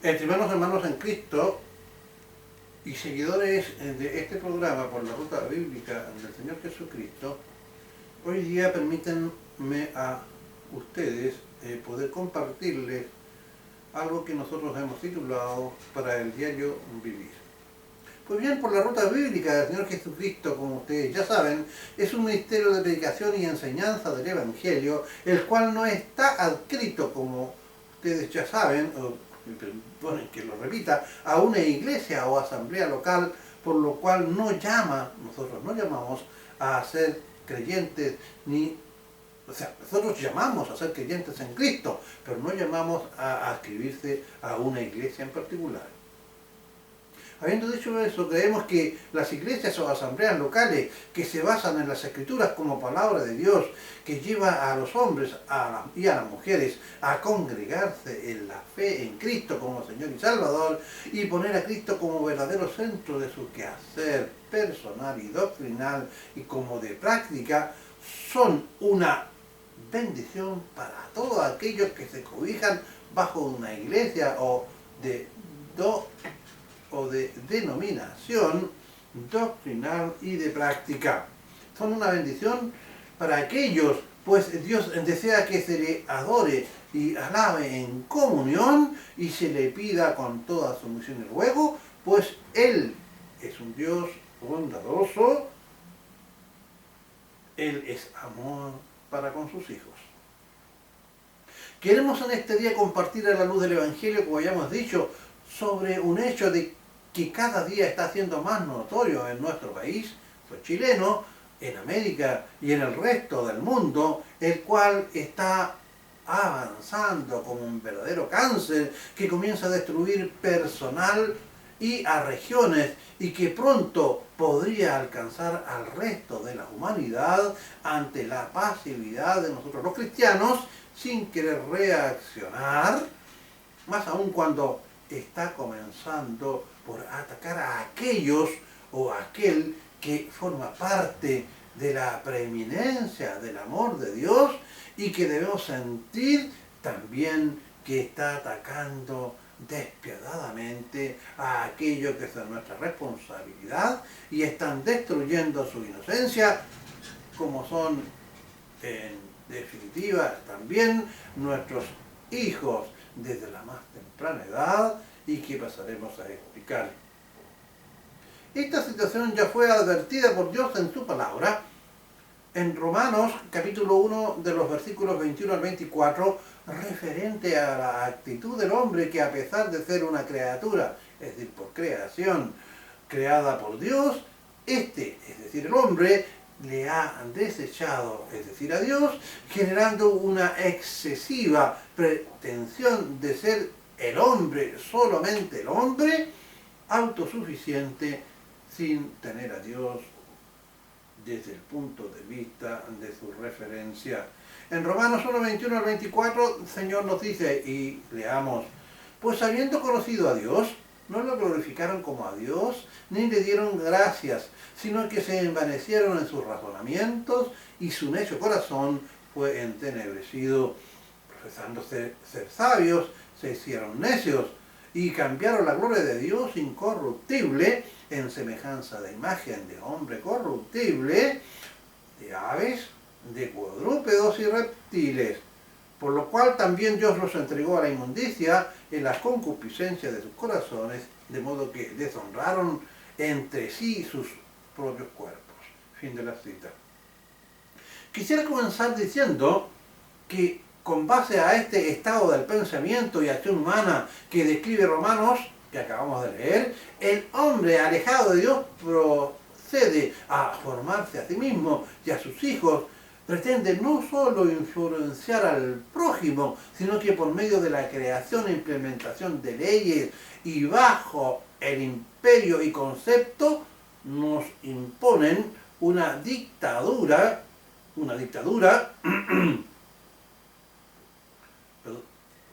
Estimados hermanos en Cristo y seguidores de este programa por la ruta bíblica del Señor Jesucristo, hoy día permítanme a ustedes poder compartirles algo que nosotros hemos titulado para el diario vivir. Pues bien, por la ruta bíblica del Señor Jesucristo, como ustedes ya saben, es un ministerio de predicación y enseñanza del Evangelio, el cual no está adscrito, como ustedes ya saben, me perdonen que lo repita, a una iglesia o asamblea local, por lo cual nosotros no llamamos a ser creyentes nosotros llamamos a ser creyentes en Cristo, pero no llamamos a adscribirse a una iglesia en particular. Habiendo dicho eso, creemos que las iglesias o asambleas locales que se basan en las Escrituras como palabra de Dios, que lleva a los hombres y a las mujeres a congregarse en la fe en Cristo como Señor y Salvador y poner a Cristo como verdadero centro de su quehacer personal y doctrinal y como de práctica, son una bendición para todos aquellos que se cobijan bajo una iglesia o de denominación doctrinal y de práctica. Son una bendición para aquellos, pues Dios desea que se le adore y alabe en comunión y se le pida con toda sumisión y ruego, pues Él es un Dios bondadoso, Él es amor para con sus hijos. Queremos en este día compartir a la luz del Evangelio, como hayamos dicho, sobre un hecho de que cada día está siendo más notorio en nuestro país, pues chileno, en América y en el resto del mundo, el cual está avanzando como un verdadero cáncer que comienza a destruir personal y a regiones y que pronto podría alcanzar al resto de la humanidad ante la pasividad de nosotros los cristianos sin querer reaccionar, más aún cuando está comenzando por atacar a aquellos o a aquel que forma parte de la preeminencia del amor de Dios y que debemos sentir también que está atacando despiadadamente a aquellos que son nuestra responsabilidad y están destruyendo su inocencia, como son en definitiva también nuestros hijos desde la más temprana edad y que pasaremos a explicar. Esta situación ya fue advertida por Dios en su palabra en Romanos capítulo 1 de los versículos 21 al 24, referente a la actitud del hombre que a pesar de ser una criatura, es decir, por creación, creada por Dios, es decir, el hombre, le ha desechado, es decir, a Dios, generando una excesiva pretensión de ser el hombre, solamente el hombre, autosuficiente, sin tener a Dios desde el punto de vista de su referencia. En Romanos 1, 21 al 24, el Señor nos dice, y leamos, pues habiendo conocido a Dios, no lo glorificaron como a Dios, ni le dieron gracias, sino que se envanecieron en sus razonamientos, y su necio corazón fue entenebrecido. Profesando ser sabios, se hicieron necios, y cambiaron la gloria de Dios incorruptible en semejanza de imagen de hombre corruptible, de aves, de cuadrúpedos y reptiles, por lo cual también Dios los entregó a la inmundicia en las concupiscencias de sus corazones, de modo que deshonraron entre sí sus propios cuerpos. Fin de la cita. Quisiera comenzar diciendo que con base a este estado del pensamiento y acción humana que describe Romanos, que acabamos de leer, el hombre alejado de Dios procede a formarse a sí mismo y a sus hijos, pretende no solo influenciar al prójimo, sino que por medio de la creación e implementación de leyes y bajo el imperio y concepto nos imponen una dictadura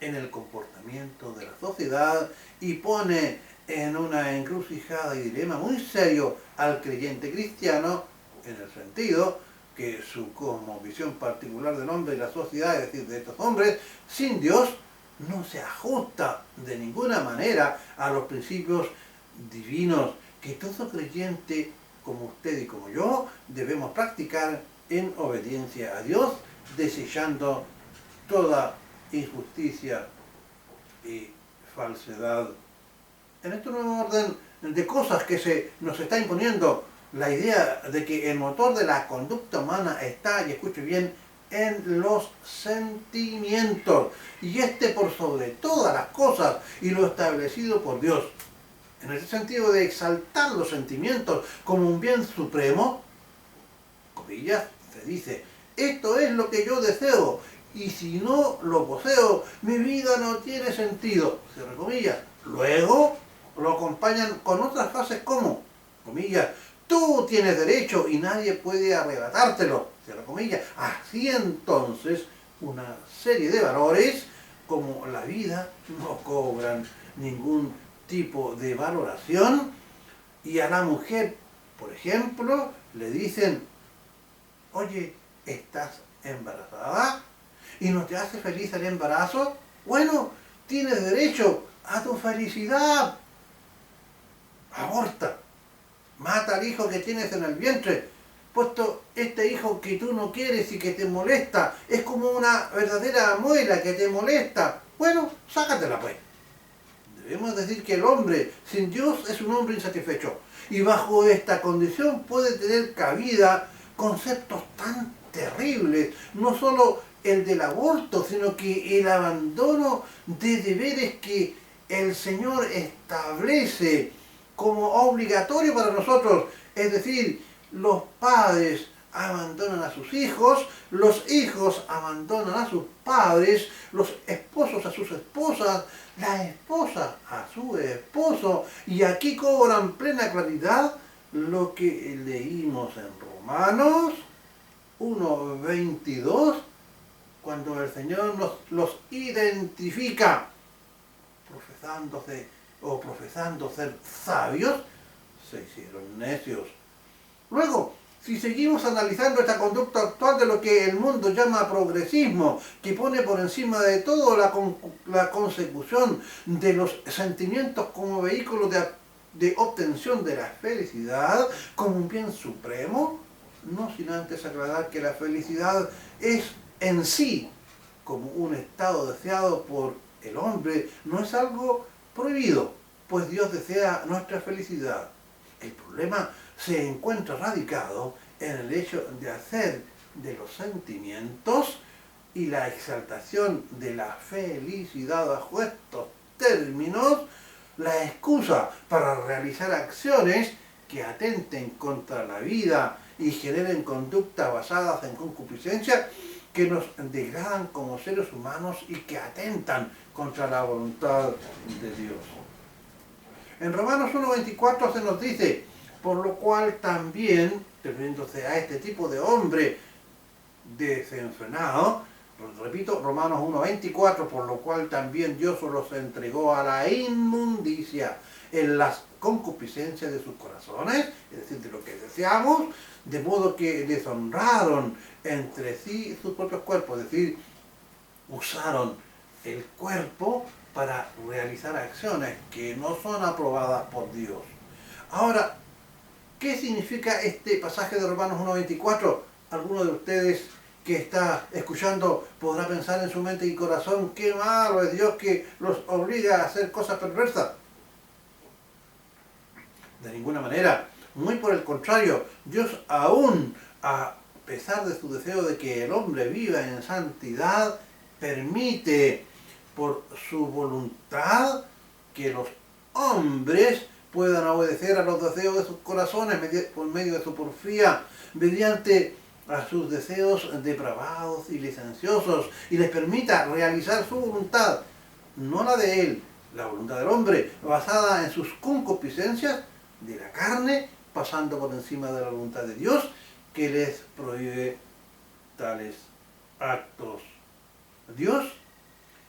en el comportamiento de la sociedad y pone en una encrucijada y dilema muy serio al creyente cristiano, en el sentido que su cosmovisión particular del hombre y la sociedad, es decir, de estos hombres, sin Dios, no se ajusta de ninguna manera a los principios divinos que todo creyente como usted y como yo debemos practicar en obediencia a Dios, desechando toda injusticia y falsedad. En este nuevo orden de cosas que nos está imponiendo la idea de que el motor de la conducta humana está, y escuche bien, en los sentimientos, y por sobre todas las cosas, y lo establecido por Dios. En el sentido de exaltar los sentimientos como un bien supremo, comillas, se dice, esto es lo que yo deseo, y si no lo poseo, mi vida no tiene sentido, cierre comillas. Luego lo acompañan con otras frases como, comillas, tú tienes derecho y nadie puede arrebatártelo, cierre comillas. Así entonces, una serie de valores como la vida no cobran ningún tipo de valoración, y a la mujer, por ejemplo, le dicen, oye, ¿estás embarazada? ¿Y no te hace feliz el embarazo? Bueno, tienes derecho a tu felicidad. Aborta. Mata al hijo que tienes en el vientre, puesto este hijo que tú no quieres y que te molesta, es como una verdadera muela que te molesta. Bueno, sácatela pues. Debemos decir que el hombre sin Dios es un hombre insatisfecho, y bajo esta condición puede tener cabida conceptos tan terribles, no solo el del aborto, sino que el abandono de deberes que el Señor establece como obligatorio para nosotros. Es decir, los padres abandonan a sus hijos, los hijos abandonan a sus padres, los esposos a sus esposas, la esposa a su esposo, y aquí cobran plena claridad lo que leímos en Romanos 1:22, cuando el Señor los identifica, profesando ser sabios, se hicieron necios. Luego, si seguimos analizando esta conducta actual de lo que el mundo llama progresismo, que pone por encima de todo la consecución de los sentimientos como vehículo de obtención de la felicidad como un bien supremo, no sin antes aclarar que la felicidad es en sí, como un estado deseado por el hombre, no es algo prohibido, pues Dios desea nuestra felicidad. El problema se encuentra radicado en el hecho de hacer de los sentimientos y la exaltación de la felicidad bajo estos términos la excusa para realizar acciones que atenten contra la vida y generen conductas basadas en concupiscencia que nos degradan como seres humanos y que atentan contra la voluntad de Dios. En Romanos 1:24 se nos dice, por lo cual también, refiriéndose a este tipo de hombre desenfrenado, repito, Romanos 1:24, por lo cual también Dios los entregó a la inmundicia en las concupiscencias de sus corazones, es decir, de lo que deseamos, de modo que deshonraron entre sí sus propios cuerpos, es decir, usaron el cuerpo para realizar acciones que no son aprobadas por Dios. Ahora, ¿qué significa este pasaje de Romanos 1:24? Alguno de ustedes que está escuchando podrá pensar en su mente y corazón, qué malo es Dios que los obliga a hacer cosas perversas. De ninguna manera, muy por el contrario, Dios aún, a pesar de su deseo de que el hombre viva en santidad, permite por su voluntad que los hombres puedan obedecer a los deseos de sus corazones por medio de su porfía, mediante a sus deseos depravados y licenciosos, y les permita realizar su voluntad, no la de él, la voluntad del hombre, basada en sus concupiscencias de la carne, pasando por encima de la voluntad de Dios, que les prohíbe tales actos. Dios,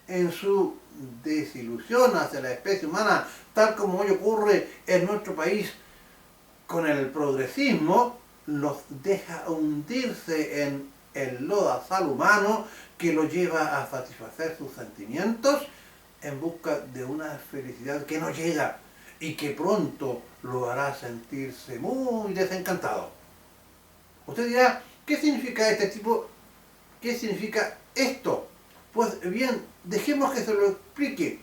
en su desilusión hacia la especie humana, tal como hoy ocurre en nuestro país con el progresismo, los deja hundirse en el lodazal humano que lo lleva a satisfacer sus sentimientos en busca de una felicidad que no llega y que pronto lo hará sentirse muy desencantado. Usted dirá, ¿qué significa este tipo? ¿Qué significa esto? Pues bien, dejemos que se lo explique.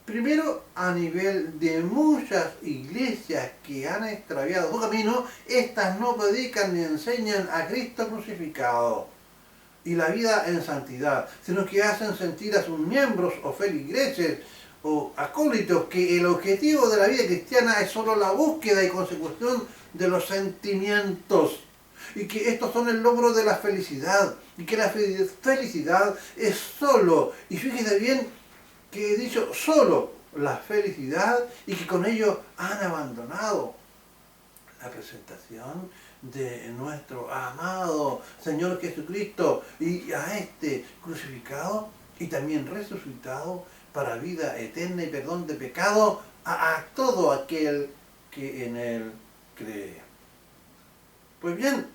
Primero, a nivel de muchas iglesias que han extraviado su camino, estas no predican ni enseñan a Cristo crucificado y la vida en santidad, sino que hacen sentir a sus miembros o feligreses o acólitos que el objetivo de la vida cristiana es solo la búsqueda y consecución de los sentimientos, y que estos son el logro de la felicidad, y que la felicidad es solo, y fíjese bien, que he dicho solo la felicidad, y que con ello han abandonado la presentación de nuestro amado Señor Jesucristo y a este crucificado y también resucitado para vida eterna y perdón de pecado a todo aquel que en él cree. Pues bien,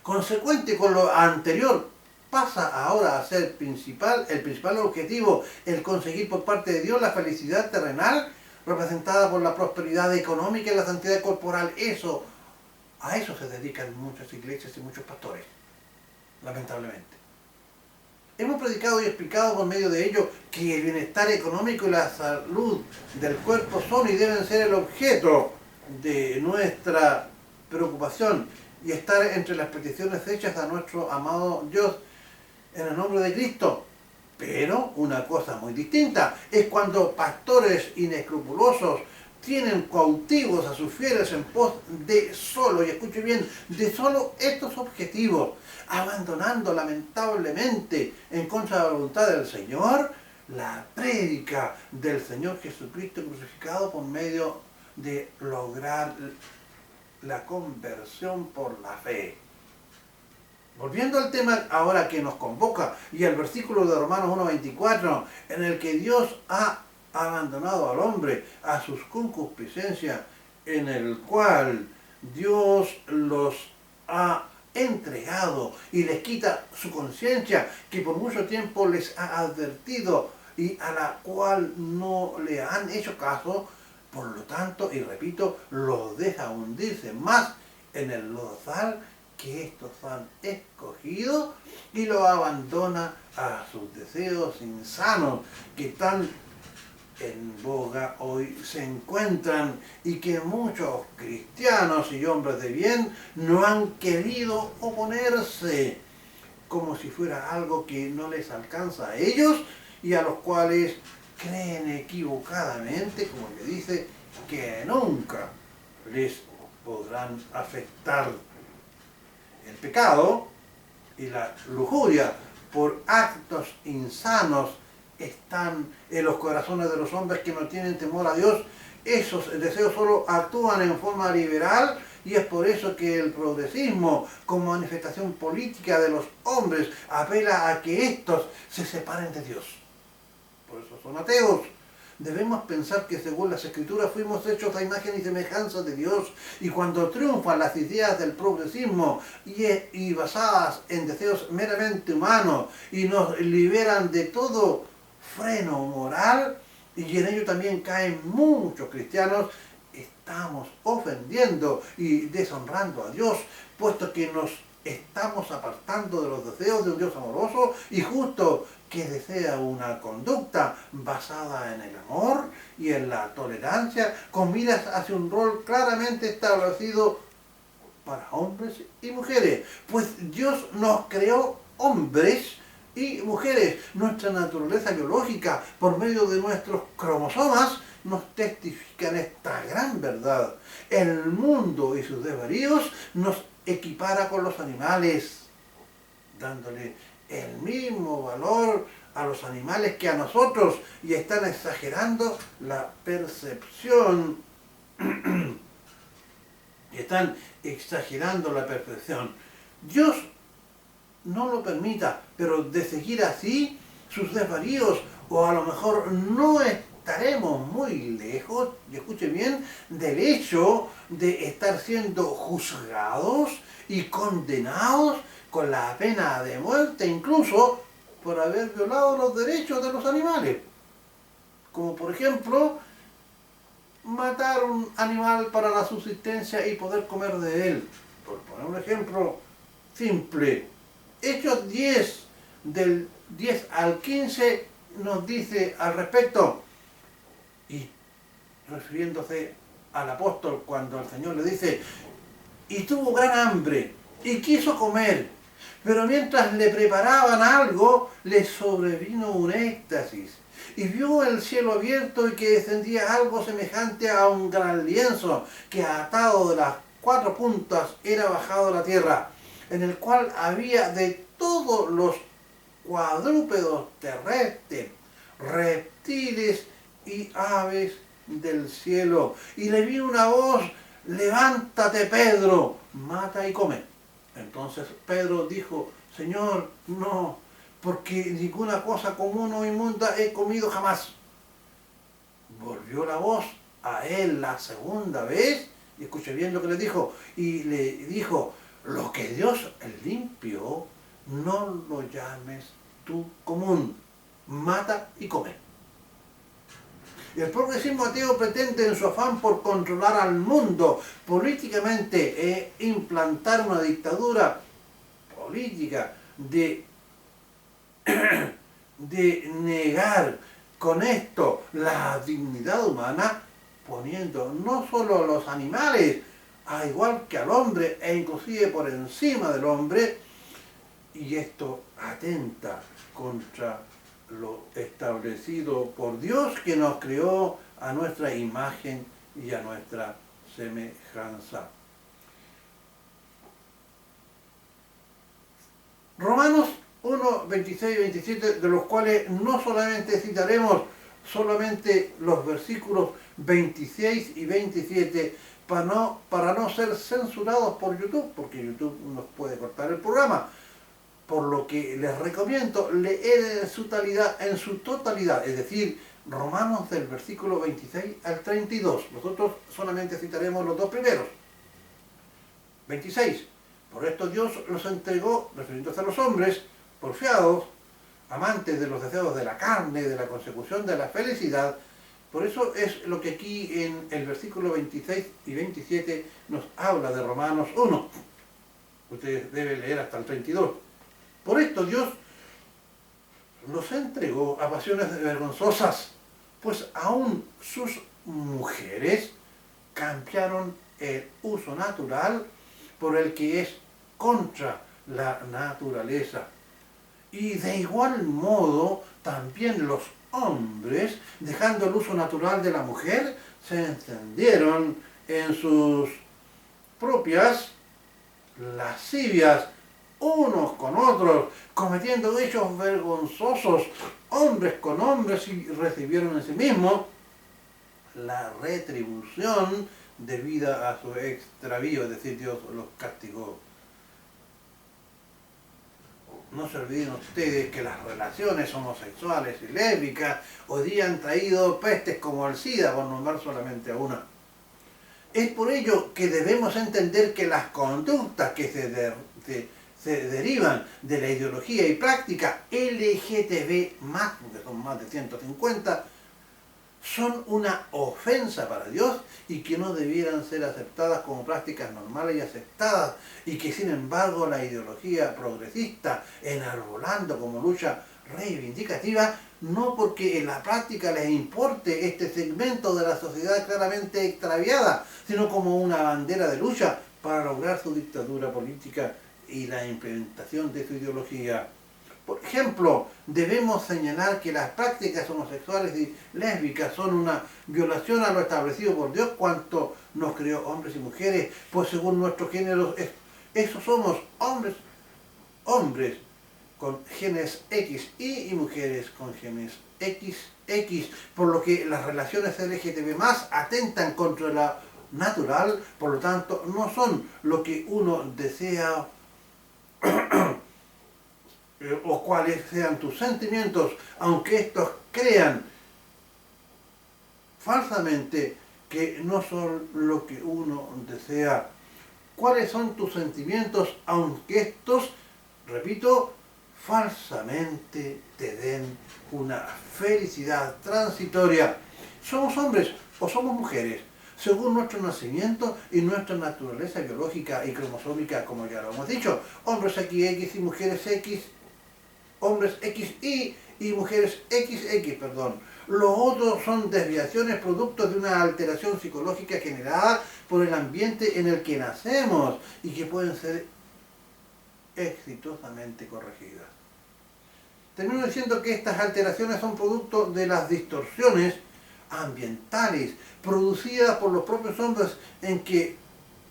consecuente con lo anterior, pasa ahora a ser el principal objetivo, el conseguir por parte de Dios la felicidad terrenal, representada por la prosperidad económica y la santidad corporal. A eso se dedican muchas iglesias y muchos pastores, lamentablemente. Hemos predicado y explicado por medio de ello que el bienestar económico y la salud del cuerpo son y deben ser el objeto de nuestra preocupación y estar entre las peticiones hechas a nuestro amado Dios en el nombre de Cristo. Pero una cosa muy distinta es cuando pastores inescrupulosos tienen cautivos a sus fieles en pos de solo, y escuche bien, de solo estos objetivos, abandonando lamentablemente en contra de la voluntad del Señor la prédica del Señor Jesucristo crucificado por medio de lograr la conversión por la fe. Volviendo al tema ahora que nos convoca y al versículo de Romanos 1:24, en el que Dios ha abandonado al hombre a sus concupiscencias, en el cual Dios los ha entregado y les quita su conciencia, que por mucho tiempo les ha advertido y a la cual no le han hecho caso. Por lo tanto, y repito, los deja hundirse más en el lodazal que estos han escogido, y lo abandona a sus deseos insanos que tan en boga hoy se encuentran y que muchos cristianos y hombres de bien no han querido oponerse, como si fuera algo que no les alcanza a ellos y a los cuales creen equivocadamente, como le dice, que nunca les podrán afectar. El pecado y la lujuria por actos insanos están en los corazones de los hombres que no tienen temor a Dios. Esos deseos solo actúan en forma liberal, y es por eso que el progresismo, como manifestación política de los hombres, apela a que estos se separen de Dios. Por eso son ateos. Debemos pensar que según las Escrituras fuimos hechos a imagen y semejanza de Dios, y cuando triunfan las ideas del progresismo y basadas en deseos meramente humanos y nos liberan de todo freno moral, y en ello también caen muchos cristianos, estamos ofendiendo y deshonrando a Dios, puesto que nos estamos apartando de los deseos de un Dios amoroso y justo, que desea una conducta basada en el amor y en la tolerancia, con miras hacia un rol claramente establecido para hombres y mujeres. Pues Dios nos creó hombres y mujeres. Nuestra naturaleza biológica, por medio de nuestros cromosomas, nos testifican esta gran verdad. El mundo y sus desvaríos nos equipara con los animales, dándole el mismo valor a los animales que a nosotros, y están exagerando la percepción y están exagerando la perfección. Dios no lo permita, pero de seguir así sus desvaríos, o a lo mejor no estaremos muy lejos, y escuche bien, del hecho de estar siendo juzgados y condenados con la pena de muerte, incluso por haber violado los derechos de los animales. Como por ejemplo, matar un animal para la subsistencia y poder comer de él. Por poner un ejemplo simple, Hechos 10, del 10 al 15, nos dice al respecto, y refiriéndose al apóstol cuando el Señor le dice, y tuvo gran hambre, y quiso comer, pero mientras le preparaban algo, le sobrevino un éxtasis, y vio el cielo abierto y que descendía algo semejante a un gran lienzo, que atado de las 4 puntas era bajado a la tierra, en el cual había de todos los cuadrúpedos terrestres, reptiles y aves del cielo. Y le vino una voz, levántate Pedro, mata y come. Entonces Pedro dijo, Señor, no, porque ninguna cosa común o inmunda he comido jamás. Volvió la voz a él la segunda vez, y escuché bien lo que le dijo, y le dijo, lo que Dios limpió, no lo llames tú común, mata y come. El progresismo ateo pretende en su afán por controlar al mundo políticamente e implantar una dictadura política de negar con esto la dignidad humana, poniendo no solo a los animales, a igual que al hombre, e inclusive por encima del hombre, y esto atenta contra lo establecido por Dios, que nos creó a nuestra imagen y a nuestra semejanza. Romanos 1, 26 y 27, de los cuales no solamente citaremos solamente los versículos 26 y 27, para no ser censurados por YouTube, porque YouTube nos puede cortar el programa, por lo que les recomiendo leer en su totalidad, es decir, Romanos del versículo 26 al 32. Nosotros solamente citaremos los dos primeros. 26. Por esto Dios los entregó, refiriéndose a los hombres, porfiados, amantes de los deseos de la carne, de la consecución de la felicidad. Por eso es lo que aquí en el versículo 26 y 27 nos habla de Romanos 1. Ustedes deben leer hasta el 32. Por esto Dios los entregó a pasiones vergonzosas, pues aún sus mujeres cambiaron el uso natural por el que es contra la naturaleza. Y de igual modo, también los hombres, dejando el uso natural de la mujer, se encendieron en sus propias lascivias, unos con otros, cometiendo hechos vergonzosos, hombres con hombres, y recibieron en sí mismos la retribución debida a su extravío, es decir, Dios los castigó. No se olviden ustedes que las relaciones homosexuales y lésbicas hoy día han traído pestes como el SIDA, por nombrar solamente a una. Es por ello que debemos entender que las conductas que se derivan de la ideología y práctica LGTB+, porque son más de 150, son una ofensa para Dios y que no debieran ser aceptadas como prácticas normales y aceptadas, y que sin embargo la ideología progresista, enarbolando como lucha reivindicativa, no porque en la práctica les importe este segmento de la sociedad claramente extraviada, sino como una bandera de lucha para lograr su dictadura política y la implementación de su ideología. Por ejemplo, debemos señalar que las prácticas homosexuales y lésbicas son una violación a lo establecido por Dios, cuanto nos creó hombres y mujeres, pues según nuestro género, esos somos hombres con genes X y mujeres con genes XX, por lo que las relaciones LGTB+ atentan contra la natural, por lo tanto no son lo que uno desea o cuáles sean tus sentimientos, aunque estos crean falsamente que no son lo que uno desea. ¿Cuáles son tus sentimientos, aunque estos, repito, falsamente te den una felicidad transitoria. Somos hombres o somos mujeres, según nuestro nacimiento y nuestra naturaleza biológica y cromosómica, como ya lo hemos dicho. Hombres XX y mujeres X, hombres XY y mujeres XX, perdón. Los otros son desviaciones producto de una alteración psicológica generada por el ambiente en el que nacemos y que pueden ser exitosamente corregidas. Termino diciendo que estas alteraciones son producto de las distorsiones ambientales producidas por los propios hombres en que,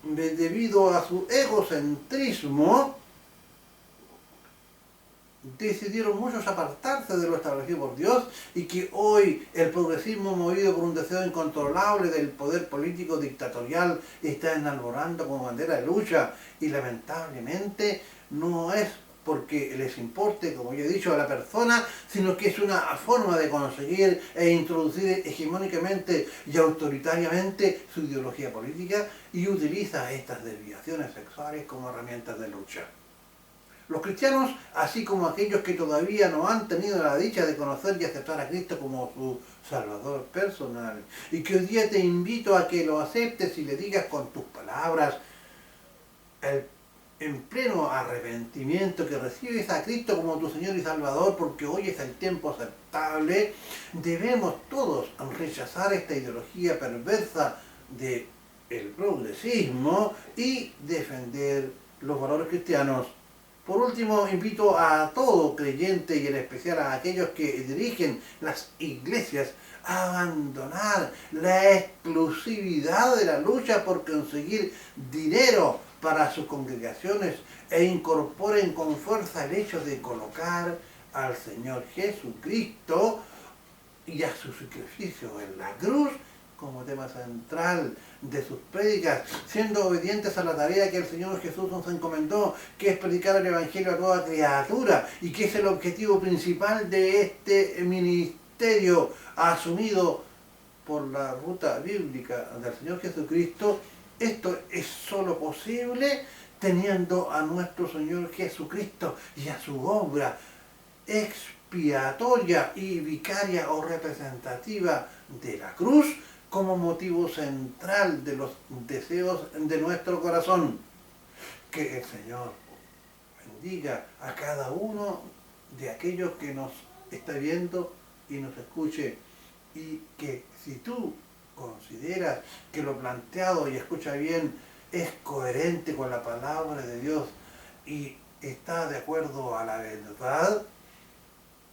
debido a su egocentrismo, decidieron muchos apartarse de lo establecido por Dios y que hoy el progresismo, movido por un deseo incontrolable del poder político dictatorial, está enarbolando como bandera de lucha, y lamentablemente no es porque les importe, como yo he dicho, a la persona, sino que es una forma de conseguir e introducir hegemónicamente y autoritariamente su ideología política, y utiliza estas desviaciones sexuales como herramientas de lucha. Los cristianos, así como aquellos que todavía no han tenido la dicha de conocer y aceptar a Cristo como su Salvador personal, y que hoy día te invito a que lo aceptes y le digas con tus palabras, en pleno arrepentimiento, que recibes a Cristo como tu Señor y Salvador, porque hoy es el tiempo aceptable. Debemos todos rechazar esta ideología perversa del progresismo y defender los valores cristianos. Por último, invito a todo creyente, y en especial a aquellos que dirigen las iglesias, a abandonar la exclusividad de la lucha por conseguir dinero para sus congregaciones e incorporen con fuerza el hecho de colocar al Señor Jesucristo y a su sacrificio en la cruz como tema central de sus prédicas, siendo obedientes a la tarea que el Señor Jesús nos encomendó, que es predicar el Evangelio a toda criatura, y que es el objetivo principal de este ministerio asumido por la ruta bíblica del Señor Jesucristo. Esto es solo posible teniendo a nuestro Señor Jesucristo y a su obra expiatoria y vicaria o representativa de la cruz como motivo central de los deseos de nuestro corazón. Que el Señor bendiga a cada uno de aquellos que nos está viendo y nos escuche, y que si tú consideras que lo planteado, y escucha bien, es coherente con la palabra de Dios y está de acuerdo a la verdad,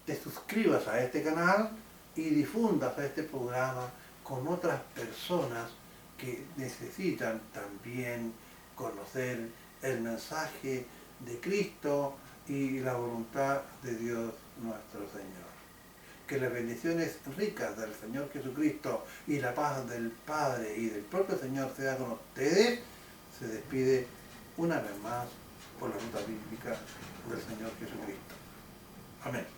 te suscribas a este canal y difundas a este programa con otras personas que necesitan también conocer el mensaje de Cristo y la voluntad de Dios nuestro Señor. Que las bendiciones ricas del Señor Jesucristo y la paz del Padre y del propio Señor sea con ustedes. Se despide una vez más por la ruta bíblica del Señor Jesucristo. Amén.